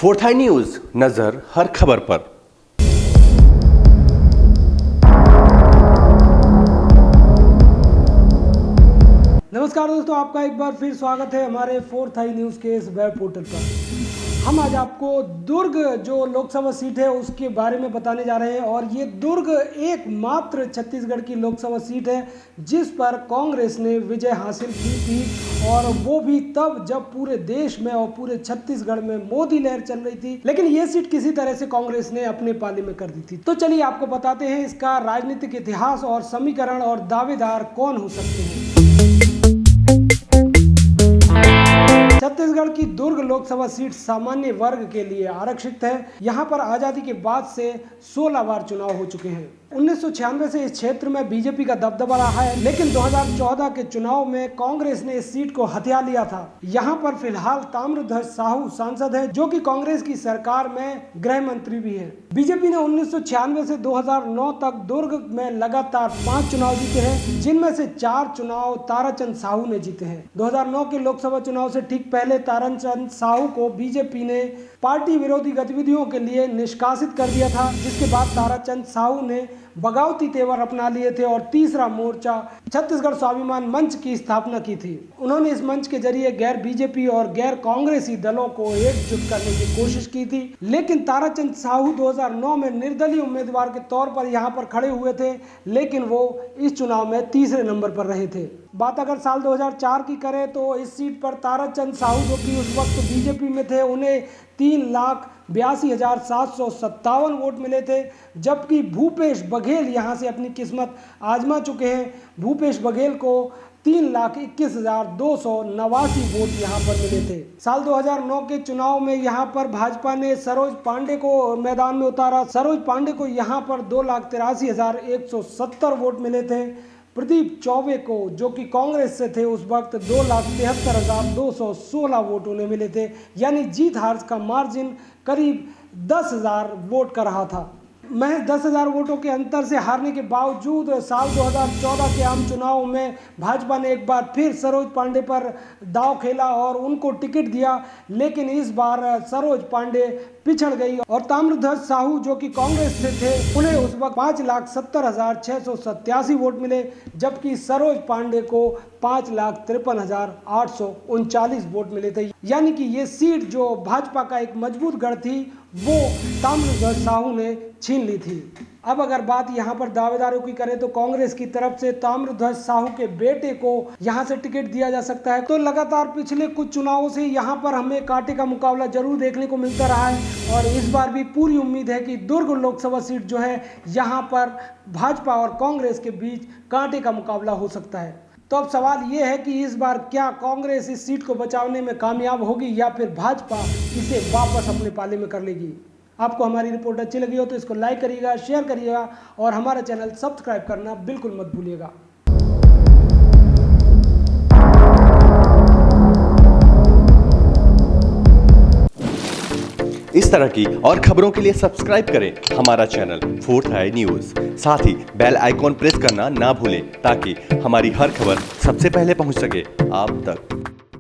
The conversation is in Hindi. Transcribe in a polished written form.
फोर्थ आई न्यूज, नजर हर खबर पर। नमस्कार दोस्तों, आपका एक बार फिर स्वागत है हमारे फोर्थ आई न्यूज़ के इस वेब पोर्टल पर। हम आज आपको दुर्ग जो लोकसभा सीट है उसके बारे में बताने जा रहे हैं और ये दुर्ग एकमात्र छत्तीसगढ़ की लोकसभा सीट है जिस पर कांग्रेस ने विजय हासिल की थी, और वो भी तब जब पूरे देश में और पूरे छत्तीसगढ़ में मोदी लहर चल रही थी। लेकिन ये सीट किसी तरह से कांग्रेस ने अपने पाले में कर दी थी। तो चलिए आपको बताते हैं इसका राजनीतिक इतिहास और समीकरण और दावेदार कौन हो सकते हैं। छत्तीसगढ़ की दुर्ग लोकसभा सीट सामान्य वर्ग के लिए आरक्षित है। यहाँ पर आजादी के बाद से 16 बार चुनाव हो चुके हैं। 1996 से इस क्षेत्र में बीजेपी का दबदबा रहा है, लेकिन 2014 के चुनाव में कांग्रेस ने इस सीट को हथिया लिया था। यहाँ पर फिलहाल ताम्रध्वज साहू सांसद है, जो कि कांग्रेस की सरकार में गृह मंत्री भी है। बीजेपी ने 1996 से 2009 तक दुर्ग में लगातार 5 चुनाव जीते हैं, जिनमें से 4 चुनाव ताराचंद साहू ने जीते हैं। 2009 के लोकसभा चुनाव से ठीक पहले ताराचंद साहू को बीजेपी ने पार्टी विरोधी गतिविधियों के लिए निष्कासित कर दिया था, जिसके बाद ताराचंद साहू ने बगावती तेवर अपना लिए थे और तीसरा मोर्चा छत्तीसगढ़ स्वाभिमान मंच की स्थापना की थी। उन्होंने इस मंच के जरिए गैर बीजेपी और गैर कांग्रेसी दलों को एकजुट करने की कोशिश की थी, लेकिन ताराचंद साहू 2009 में निर्दलीय उम्मीदवार के तौर पर यहाँ पर खड़े हुए थे, लेकिन वो इस चुनाव में तीसरे नंबर पर रहे थे। बात अगर साल 2004 की करें तो इस सीट पर ताराचंद साहू, जो कि उस वक्त बीजेपी में थे, उन्हें 3,82,757 वोट मिले थे, जबकि भूपेश बघेल यहाँ से अपनी किस्मत आजमा चुके हैं। भूपेश बघेल को 3,21,289 वोट यहाँ पर मिले थे। साल 2009 के चुनाव में यहाँ पर भाजपा ने सरोज पांडे को मैदान में उतारा। सरोज पांडे को यहाँ पर 2,83,170 वोट मिले थे। प्रदीप चौबे को, जो कि कांग्रेस से थे, उस वक्त 2,73,216 वोट उन्हें मिले थे, यानी जीत हार का मार्जिन करीब 10,000 वोट का रहा था। महज 10,000 वोटों के अंतर से हारने के बावजूद साल 2014 के आम चुनाव में भाजपा ने एक बार फिर सरोज पांडे पर दांव खेला और उनको टिकट दिया, लेकिन इस बार सरोज पांडे पिछड़ गई और ताम्रध्वज साहू, जो कि कांग्रेस से थे, उन्हें उस वक्त 5,70,687 वोट मिले, जबकि सरोज पांडे को 5,53,839 वोट मिले थे। यानी कि ये सीट जो भाजपा का एक मजबूत गढ़ थी, वो ताम्रध्वज साहू ने छीन ली थी। अब अगर बात यहाँ पर दावेदारों की करें तो कांग्रेस की तरफ से ताम्रध्वज साहू के बेटे को यहाँ से टिकट दिया जा सकता है। तो लगातार पिछले कुछ चुनावों से यहाँ पर हमें कांटे का मुकाबला जरूर देखने को मिलता रहा है, और इस बार भी पूरी उम्मीद है कि दुर्ग लोकसभा सीट जो है, यहाँ पर भाजपा और कांग्रेस के बीच कांटे का मुकाबला हो सकता है। तो अब सवाल ये है कि इस बार क्या कांग्रेस इस सीट को बचाने में कामयाब होगी या फिर भाजपा इसे वापस अपने पाले में कर लेगी। आपको हमारी रिपोर्ट अच्छी लगी हो तो इसको लाइक करिएगा, शेयर करिएगा और हमारा चैनल सब्सक्राइब करना बिल्कुल मत भूलिएगा। इस तरह की और खबरों के लिए सब्सक्राइब करें हमारा चैनल फोर्थ आई न्यूज। साथ ही बेल आइकॉन प्रेस करना ना भूलें, ताकि हमारी हर खबर सबसे पहले पहुंच सके आप तक।